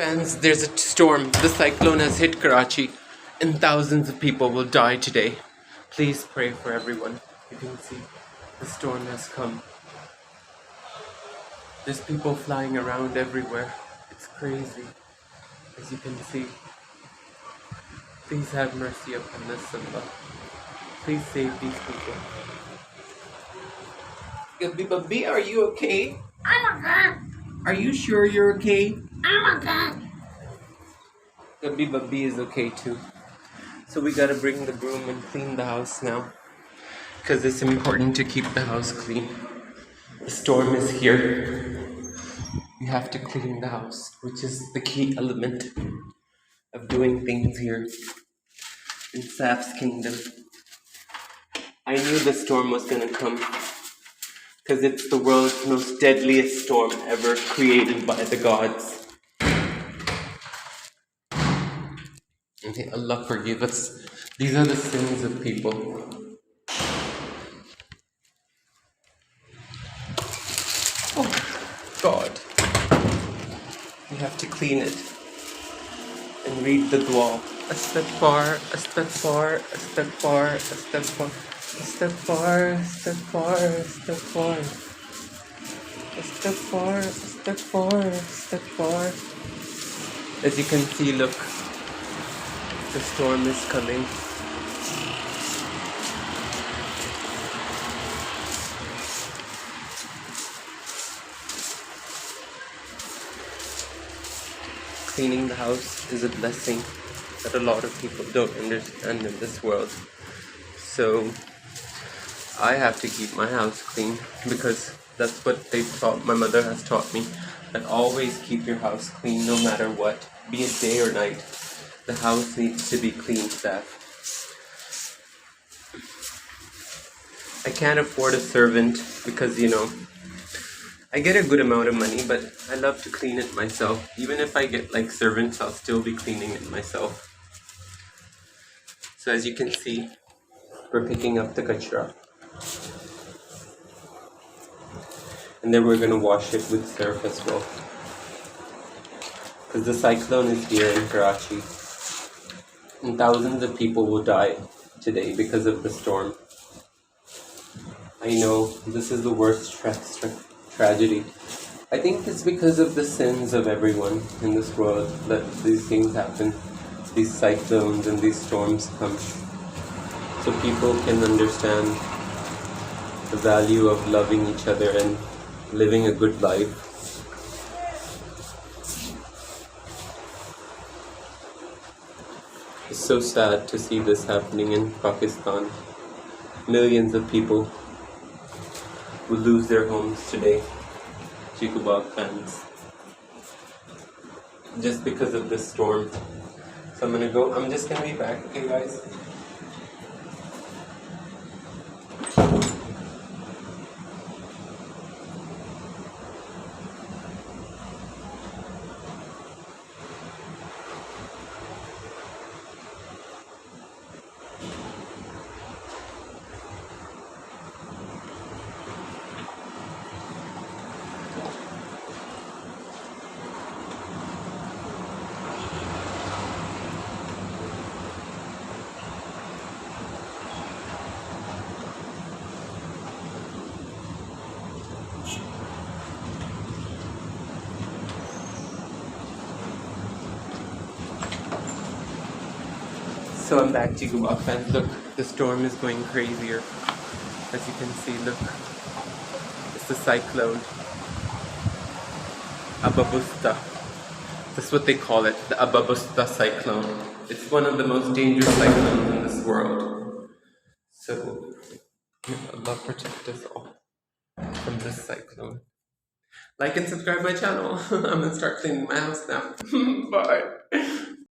Fans, there's a storm. The cyclone has hit Karachi and thousands of people will die today. Please pray for everyone. You can see the storm has come. There's people flying around everywhere. It's crazy. As you can see. Please have mercy upon us, Allah. Please save these people. Gabby Babby, are you okay? I'm okay. Are you sure you're okay? I'm okay. Gabby Babby is okay too. So we gotta bring the broom and clean the house now. Because it's important to keep the house clean. The storm is here. We have to clean the house, which is the key element of doing things here in Saf's kingdom. I knew the storm was gonna come because it's the world's most deadliest storm ever created by the gods. Okay, Allah forgive us. These are the sins of people. Oh, God. We have to clean it and read the dua. Astaghfar, astaghfar, astaghfar, astaghfar, astaghfar, astaghfar, astaghfar, astaghfar, astaghfar, astaghfar. As you can see, look, the storm is coming. Cleaning the house is a blessing that a lot of people don't understand in this world. So I have to keep my house clean because that's what they've taught. My mother has taught me that always keep your house clean no matter what, be it day or night. The house needs to be clean, Staff. I can't afford a servant because, I get a good amount of money, but I love to clean it myself. Even if I get like servants, I'll still be cleaning it myself. So as you can see, we're picking up the kachra. And then we're going to wash it with surf as well. Because the cyclone is here in Karachi. And thousands of people will die today because of the storm. I know, this is the worst tragedy. I think it's because of the sins of everyone in this world that these things happen. These cyclones and these storms come. So people can understand the value of loving each other and living a good life. It's so sad to see this happening in Pakistan. Millions of people will lose their homes today. Chikubak fans. Just because of this storm. So I'm gonna go. I'm just gonna be back, okay guys? So I'm back to Chikubak fans. Look, the storm is going crazier. As you can see, look. It's the cyclone. Ababusta. That's what they call it, the Ababusta cyclone. It's one of the most dangerous cyclones in this world. So, may Allah protect us all from this cyclone. Like and subscribe my channel. I'm gonna start cleaning my house now. Bye.